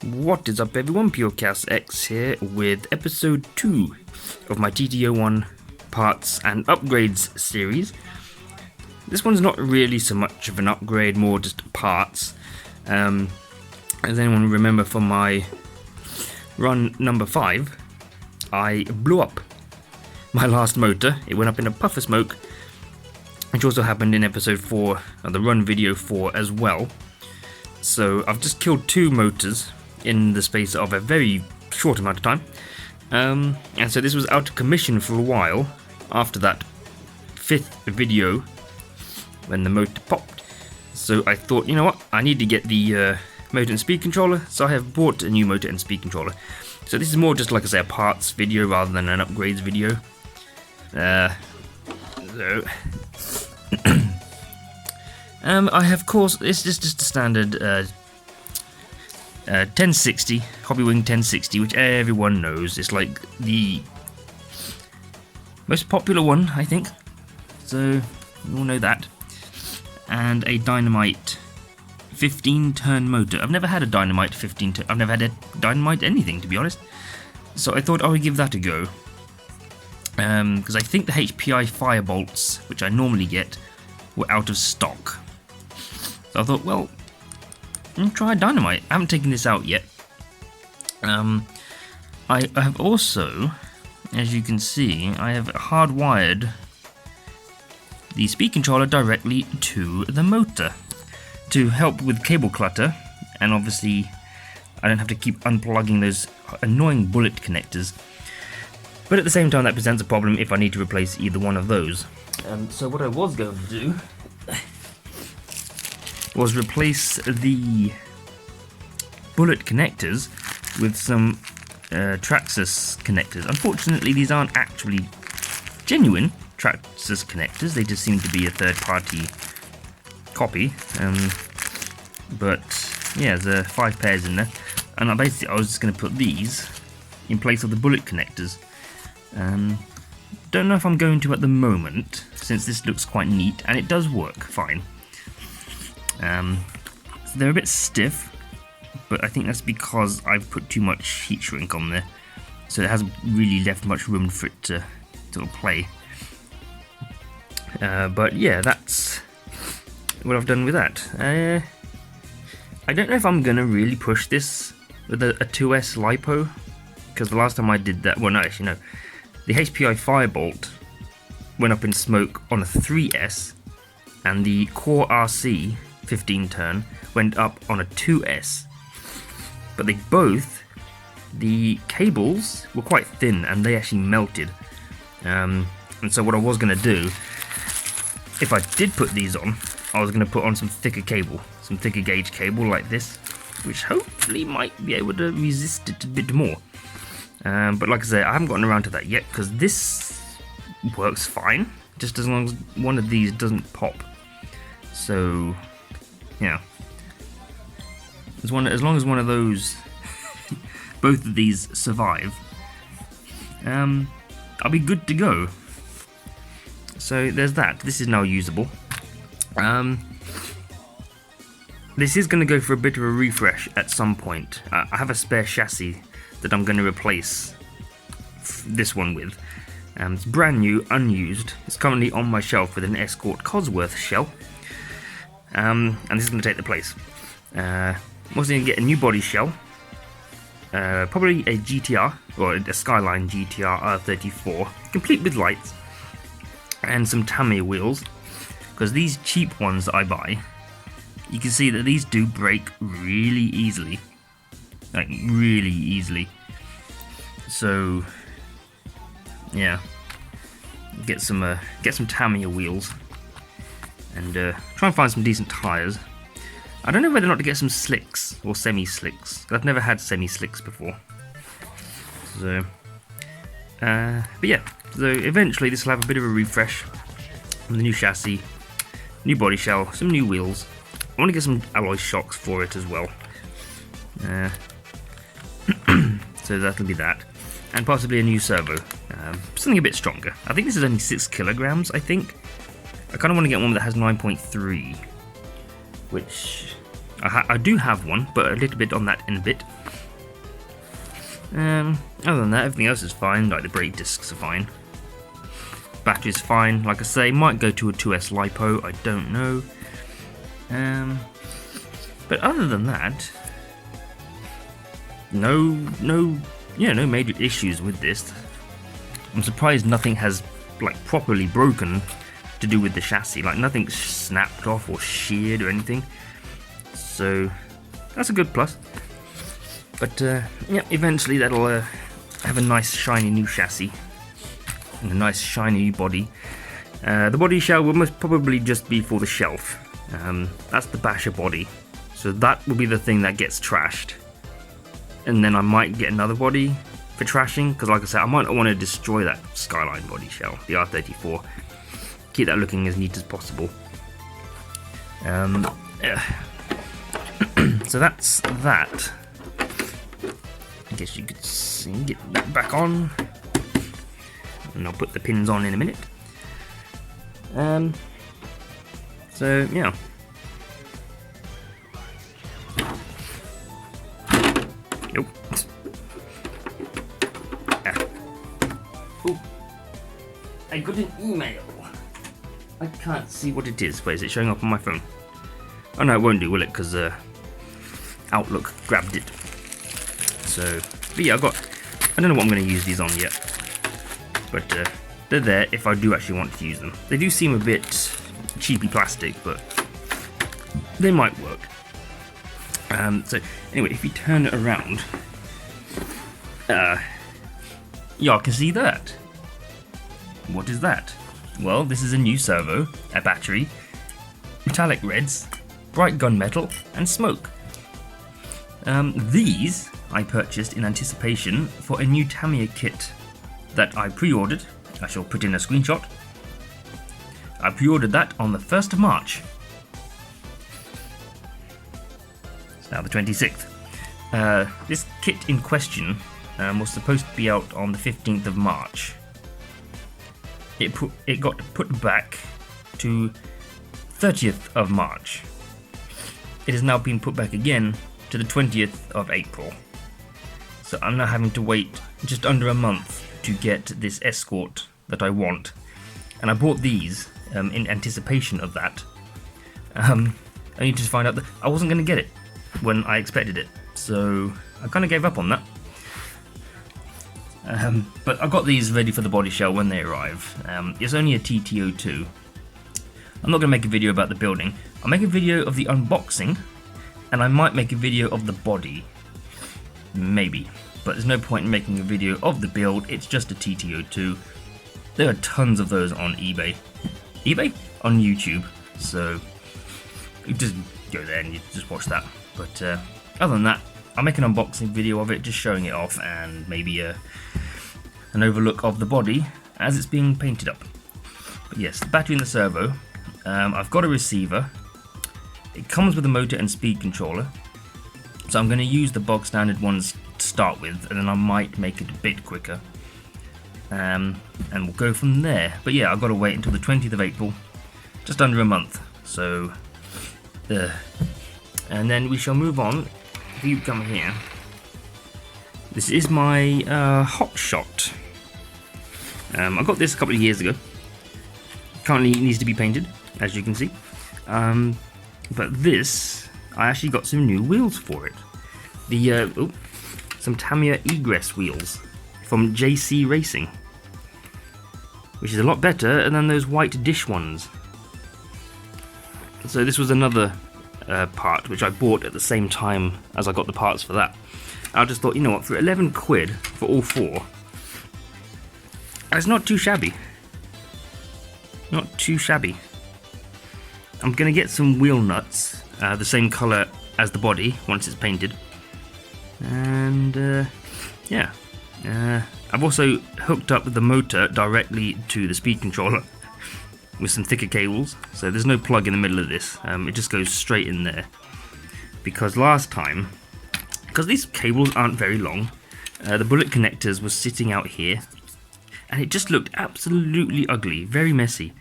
What is up everyone, Purecast X here with episode 2 of my TT01 parts and upgrades series. This one's not really so much of an upgrade, more just parts. As anyone remember from my run number 5, I blew up my last motor. It went up in a puff of smoke, which also happened in episode 4 of the run video 4 as well. So I've just killed 2 motors in the space of a very short amount of time, and so this was out of commission for a while after that 5th video when the motor popped. So I thought, you know what, I need to get the motor and speed controller, so I have bought a new motor and speed controller. So this is more just, like I say, a parts video rather than an upgrades video. I have, of course, it's just a standard 1060, Hobbywing 1060, which everyone knows. It's like the most popular one, I think. So, you all know that. And a Dynamite 15-turn motor. I've never had a Dynamite 15-turn. I've never had a Dynamite anything, to be honest. So I thought I would give that a go. Because I think the HPI Firebolts, which I normally get, were out of stock. So I thought, well, I'll try Dynamite. I haven't taken this out yet. I have also, as you can see, I have hardwired the speed controller directly to the motor to help with cable clutter, and obviously I don't have to keep unplugging those annoying bullet connectors. But at the same time, that presents a problem if I need to replace either one of those. So what I was going to do was replace the bullet connectors with some Traxxas connectors. Unfortunately, these aren't actually genuine Traxxas connectors, they just seem to be a third-party copy. But yeah, there's 5 pairs in there, and I was just going to put these in place of the bullet connectors. Don't know if I'm going to at the moment, since this looks quite neat, and it does work fine. So they're a bit stiff, but I think that's because I've put too much heat shrink on there, so it hasn't really left much room for it to sort of play. But yeah, that's what I've done with that. I don't know if I'm gonna really push this with a 2S LiPo, because the last time I did that, well no, actually no, the HPI Firebolt went up in smoke on a 3S, and the Core RC 15-turn went up on a 2S. But they both, the cables were quite thin and they actually melted. And so what I was going to do, if I did put these on, I was going to put on some thicker cable, some thicker gauge cable like this, which hopefully might be able to resist it a bit more. But like I say, I haven't gotten around to that yet, because this works fine, just as long as one of these doesn't pop. So, yeah. As long as one of those, both of these survive, I'll be good to go. So there's that. This is now usable. This is going to go for a bit of a refresh at some point. I have a spare chassis that I'm going to replace this one with. It's brand new, unused. It's currently on my shelf with an Escort Cosworth shell. And this is going to take the place. I'm also going to get a new body shell. Probably a GTR, or a Skyline GTR R34, complete with lights. And some Tamiya wheels. Because these cheap ones that I buy, you can see that these do break really easily. Like, really easily. So, yeah. Get some Tamiya wheels. And try and find some decent tyres. I don't know whether or not to get some slicks or semi-slicks. I've never had semi-slicks before. So, but yeah. So eventually this will have a bit of a refresh with the new chassis, new body shell, some new wheels. I want to get some alloy shocks for it as well. So that'll be that. And possibly a new servo. Something a bit stronger. I think this is only 6 kilograms, I think. I kind of want to get one that has 9.3, which I do have one, but a little bit on that in a bit. Other than that, everything else is fine. Like the brake discs are fine. Battery's fine. Like I say, might go to a 2S LiPo. I don't know. But other than that, no major issues with this. I'm surprised nothing has like properly broken to do with the chassis. Like nothing's snapped off or sheared or anything. So that's a good plus. But yeah, eventually that'll have a nice shiny new chassis and a nice shiny new body. The body shell will most probably just be for the shelf. That's the basher body. So that will be the thing that gets trashed. And then I might get another body for trashing, because like I said, I might not want to destroy that Skyline body shell, the R34. Keep that looking as neat as possible. Yeah. So that's that. I guess you could see, get that back on. And I'll put the pins on in a minute. So yeah. Nope. Oh, I got an email. I can't see what it is. Wait, is it showing up on my phone? Oh no, it won't do, will it? Because Outlook grabbed it. So, but yeah, I don't know what I'm going to use these on yet. But they're there if I do actually want to use them. They do seem a bit cheapy plastic, but they might work. So anyway, if you turn it around, y'all can see that. What is that? Well, this is a new servo, a battery, metallic reds, bright gunmetal, and smoke. These I purchased in anticipation for a new Tamiya kit that I pre-ordered. I shall put in a screenshot. I pre-ordered that on the 1st of March. It's now the 26th. This kit in question was supposed to be out on the 15th of March. It got put back to 30th of March. It has now been put back again to the 20th of April. So I'm now having to wait just under a month to get this Escort that I want. And I bought these in anticipation of that. I need to find out that I wasn't going to get it when I expected it. So I kind of gave up on that. But I got these ready for the body shell when they arrive. It's only a TT02. I'm not going to make a video about the building. I'll make a video of the unboxing, and I might make a video of the body. Maybe. But there's no point in making a video of the build, it's just a TT02. There are tons of those on eBay. eBay? On YouTube. So, you just go there and you just watch that. But other than that, I'll make an unboxing video of it, just showing it off, and maybe an overlook of the body as it's being painted up. But yes, the battery and the servo. I've got a receiver. It comes with a motor and speed controller. So I'm going to use the bog standard ones to start with, and then I might make it a bit quicker. And we'll go from there. But yeah, I've got to wait until the 20th of April, just under a month. So, and then we shall move on. If you come here, this is my Hot Shot. I got this a couple of years ago. Currently it needs to be painted, as you can see. But this, I actually got some new wheels for it. Some Tamiya Egress wheels from JC Racing, which is a lot better than those white dish ones. So this was another part which I bought at the same time as I got the parts for that. I just thought, you know what, for 11 quid for all four, it's not too shabby. Not too shabby. I'm gonna get some wheel nuts, the same colour as the body once it's painted. And yeah, I've also hooked up the motor directly to the speed controller with some thicker cables, so there's no plug in the middle of this. It just goes straight in there. Because last time, because these cables aren't very long, the bullet connectors were sitting out here, and it just looked absolutely ugly, very messy.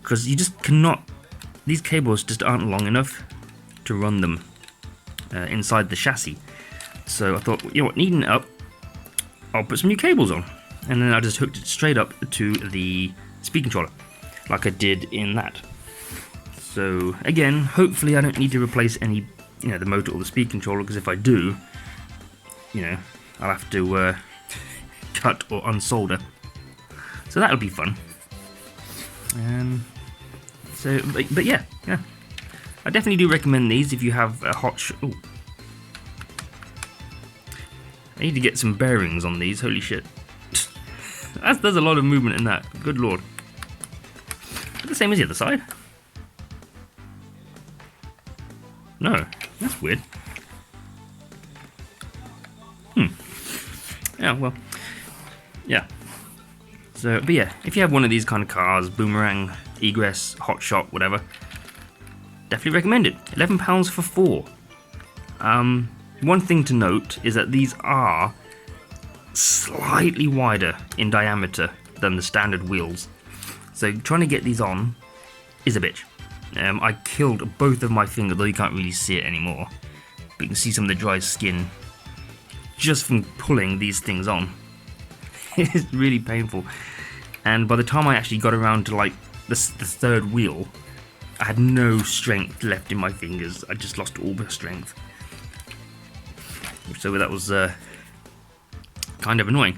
Because you just cannot, these cables just aren't long enough to run them inside the chassis. So I thought, you know what, neaten it up, I'll put some new cables on. And then I just hooked it straight up to the speed controller, like I did in that. So again, hopefully I don't need to replace any, you know, the motor or the speed controller, because if I do, you know, I'll have to cut or unsolder. So that'll be fun. So, but yeah, I definitely do recommend these if you have a hot shot. I need to get some bearings on these. Holy shit! There's a lot of movement in that. Good lord. The same as the other side. No, that's weird. Yeah, well, yeah. So, but yeah, if you have one of these kind of cars, Boomerang, Egress, Hot Shot, whatever, definitely recommend it. £11 for 4. One thing to note is that these are slightly wider in diameter than the standard wheels. So trying to get these on is a bitch. I killed both of my fingers, though you can't really see it anymore. But you can see some of the dry skin just from pulling these things on. It's really painful. And by the time I actually got around to like the third wheel, I had no strength left in my fingers. I just lost all the strength. So that was kind of annoying.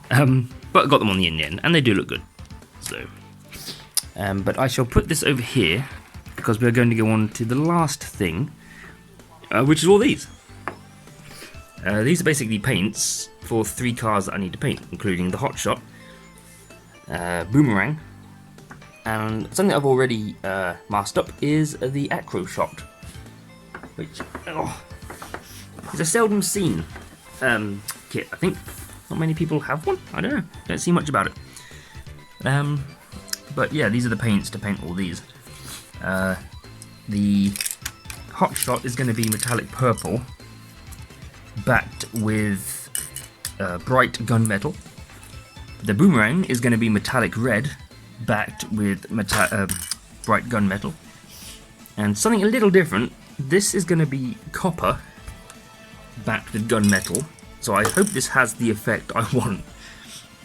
But I got them on the end, and they do look good. So, but I shall put this over here, because we're going to go on to the last thing, which is all these. These are basically paints for 3 cars that I need to paint, including the Hot Shot, Boomerang, and something that I've already masked up is the Acro Shot, which is a seldom seen kit, I think. Not many people have one, I don't know, don't see much about it. But yeah, these are the paints to paint all these. The Hot Shot is going to be metallic purple, backed with bright gunmetal. The Boomerang is going to be metallic red, backed with bright gunmetal. And something a little different, this is going to be copper, backed with gunmetal. So I hope this has the effect I want.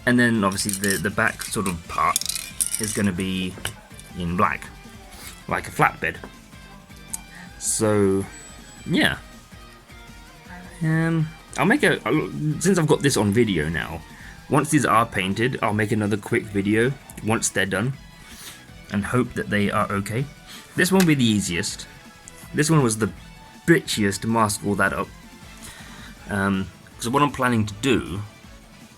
And then obviously the back sort of part is going to be in black, like a flatbed. So yeah. I'll make since I've got this on video now, once these are painted, I'll make another quick video once they're done, and hope that they are okay. This won't be the easiest. This one was the bitchiest to mask all that up. So what I'm planning to do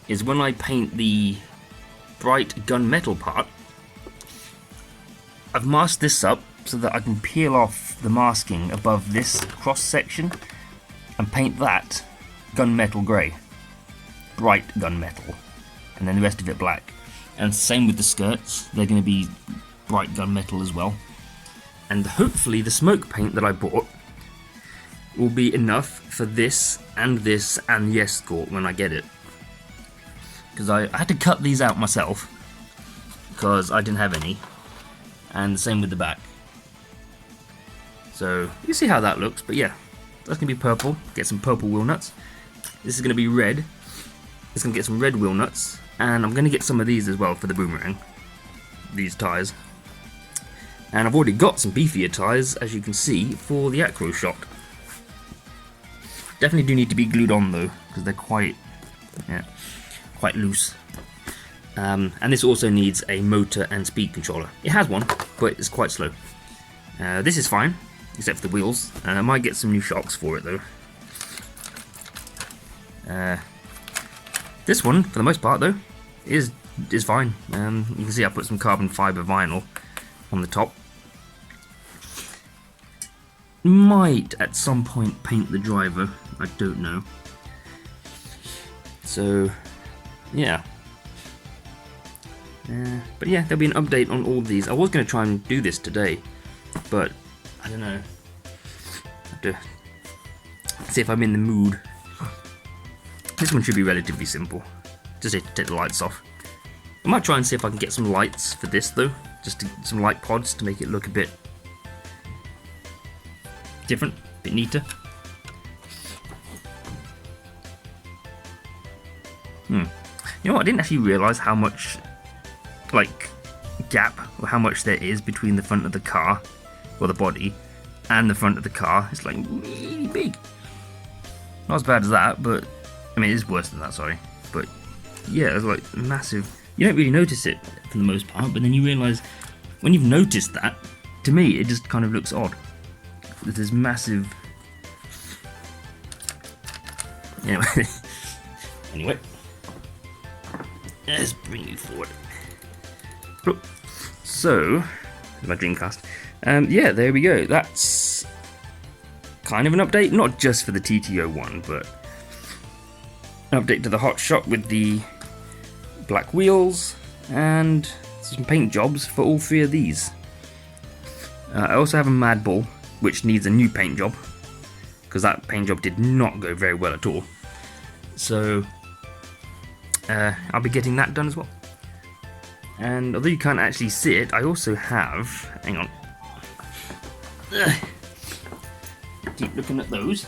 is when I paint the bright gunmetal part, I've masked this up so that I can peel off the masking above this cross section and paint that gunmetal grey, bright gunmetal, and then the rest of it black. And same with the skirts, they're going to be bright gunmetal as well. And hopefully the smoke paint that I bought will be enough for this and the Escort when I get it. Because I had to cut these out myself, because I didn't have any. And the same with the back. So, you see how that looks, but yeah. That's going to be purple, get some purple wheel nuts. This is going to be red. It's going to get some red wheel nuts. And I'm going to get some of these as well for the Boomerang. These tyres. And I've already got some beefier tyres, as you can see, for the Acro Shot. Definitely do need to be glued on though, because they're quite loose. And this also needs a motor and speed controller. It has one, but it's quite slow. This is fine, except for the wheels. I might get some new shocks for it though. This one, for the most part though, is fine. You can see I put some carbon fibre vinyl on the top. Might at some point paint the driver, I don't know. So yeah. But yeah, there'll be an update on all these. I was going to try and do this today, but I don't know. I have to see if I'm in the mood. This one should be relatively simple. Just need to take the lights off. I might try and see if I can get some lights for this though. Just some light pods to make it look a bit different, a bit neater. You know what? I didn't actually realise how much, like, gap or how much there is between the front of the car, or the body, and the front of the car. It's like really big. Not as bad as that, but I mean, it is worse than that. Sorry, but yeah, it's like massive. You don't really notice it for the most part, but then you realise when you've noticed that. To me, it just kind of looks odd. There's this massive. Anyway, let's bring you forward. So, my Dreamcast. Yeah, there we go. That's kind of an update, not just for the TT01, but an update to the hot shot with the black wheels and some paint jobs for all three of these. I also have a Mad Bull, which needs a new paint job, because that paint job did not go very well at all. So, I'll be getting that done as well. And although you can't actually see it, I also have... Hang on. Keep looking at those.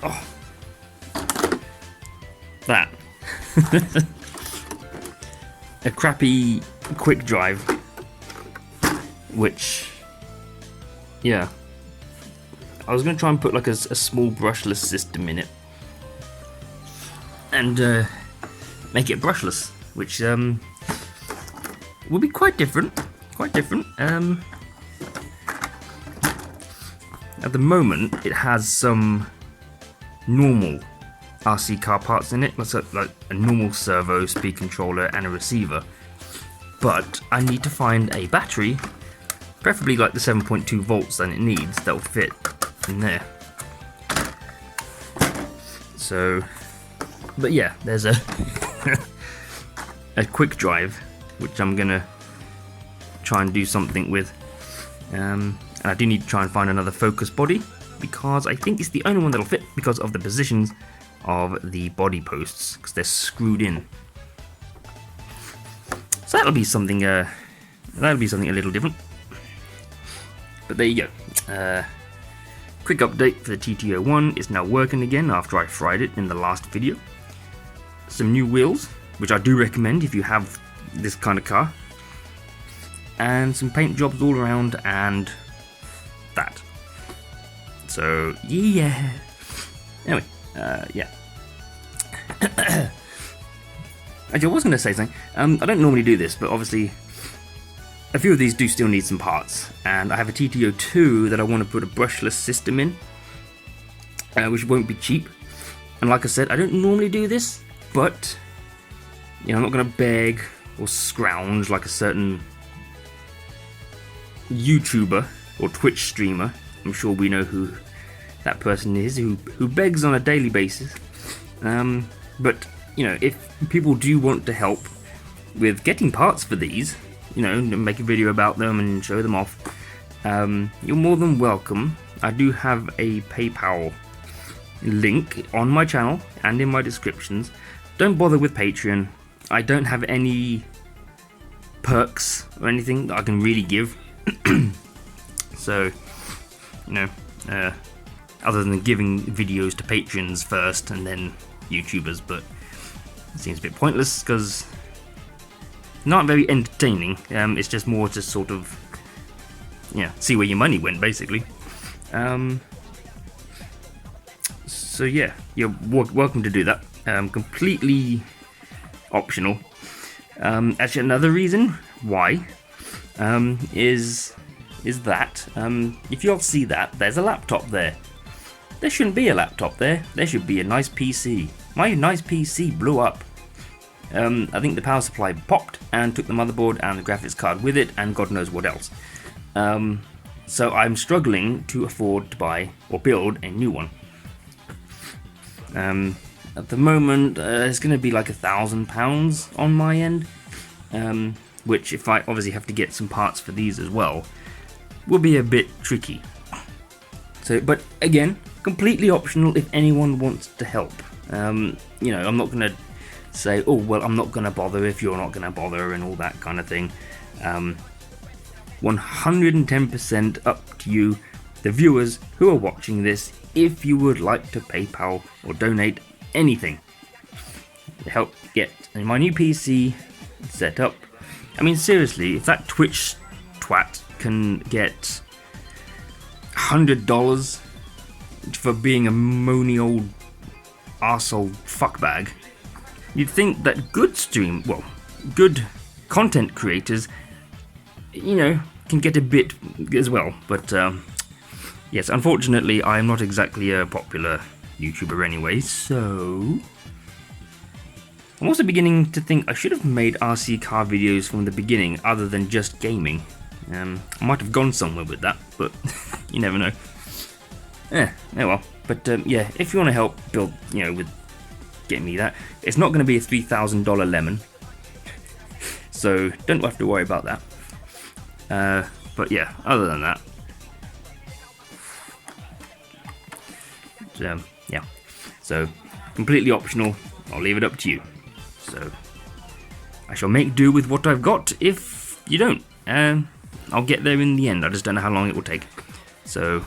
Oh. That. A crappy quick drive. Which... Yeah. I was going to try and put like a small brushless system in it. And make it brushless. Which will be quite different. Quite different. At the moment, it has some normal RC car parts in it, like a normal servo, speed controller, and a receiver. But I need to find a battery, preferably like the 7.2 volts that it needs, that will fit in there. So, but yeah, there's a a quick drive, which I'm gonna try and do something with. And I do need to try and find another focus body, because I think it's the only one that'll fit because of the positions of the body posts, because they're screwed in. So that'll be something a little different. But there you go. Quick update for the TT01, it's now working again after I fried it in the last video. Some new wheels, which I do recommend if you have this kind of car. And some paint jobs all around, and that. So, yeah. Anyway, yeah. Actually, I was going to say something. I don't normally do this, but obviously a few of these do still need some parts. And I have a TT02 that I want to put a brushless system in, which won't be cheap. And like I said, I don't normally do this, but you know, I'm not going to beg or scrounge like a certain YouTuber or Twitch streamer. I'm sure we know who that person is, who begs on a daily basis. But you know, if people do want to help with getting parts for these, you know, make a video about them and show them off, you're more than welcome. I do have a PayPal link on my channel and in my descriptions. Don't bother with Patreon. I don't have any perks or anything that I can really give. So, you know, other than giving videos to patrons first and then YouTubers, but it seems a bit pointless because not very entertaining. It's just more to sort of, yeah, see where your money went, basically. So yeah, you're welcome to do that. Completely optional. Actually, another reason why is that if you'll see that there's a laptop there. There shouldn't be a laptop there. There should be a nice PC. My nice PC blew up. I think the power supply popped and took the motherboard and the graphics card with it, and God knows what else. So I'm struggling to afford to buy or build a new one. At the moment, it's going to be like £1,000 on my end, which, if I obviously have to get some parts for these as well, will be a bit tricky. So, but again, completely optional if anyone wants to help. You know, I'm not going to say, oh, well, I'm not going to bother if you're not going to bother and all that kind of thing. 110% up to you, the viewers who are watching this, if you would like to PayPal or donate anything to help get my new PC set up. I mean, seriously, if that Twitch twat can get $100 for being a moany old arsehole fuckbag, you'd think that good content creators, can get a bit as well. But yes, unfortunately, I'm not exactly a popular YouTuber anyway, so I'm also beginning to think I should have made RC car videos from the beginning other than just gaming. I might have gone somewhere with that, but you never know. Oh well. But yeah, if you want to help build, with getting me that, it's not going to be a $3,000 lemon, so don't have to worry about that. But yeah, other than that, yeah. So completely optional. I'll leave it up to you. So I shall make do with what I've got. If you don't, I'll get there in the end. I just don't know how long it will take. So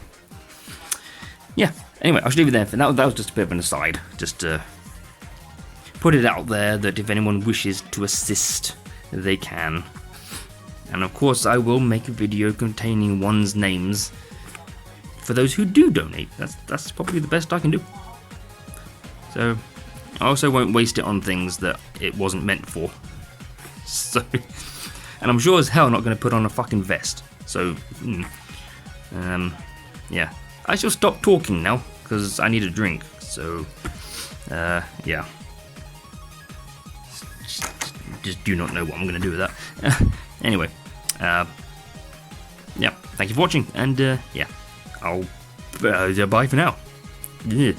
yeah. Anyway, I should leave it there. That was just a bit of an aside. Just to put it out there that if anyone wishes to assist, they can. And of course, I will make a video containing one's names for those who do donate. That's probably the best I can do. So I also won't waste it on things that it wasn't meant for. So, and I'm sure as hell not going to put on a fucking vest. So, yeah. I shall stop talking now, because I need a drink. So, yeah. Just do not know what I'm going to do with that. Anyway, yeah. Thank you for watching, and yeah. I'll bye for now. Yeah.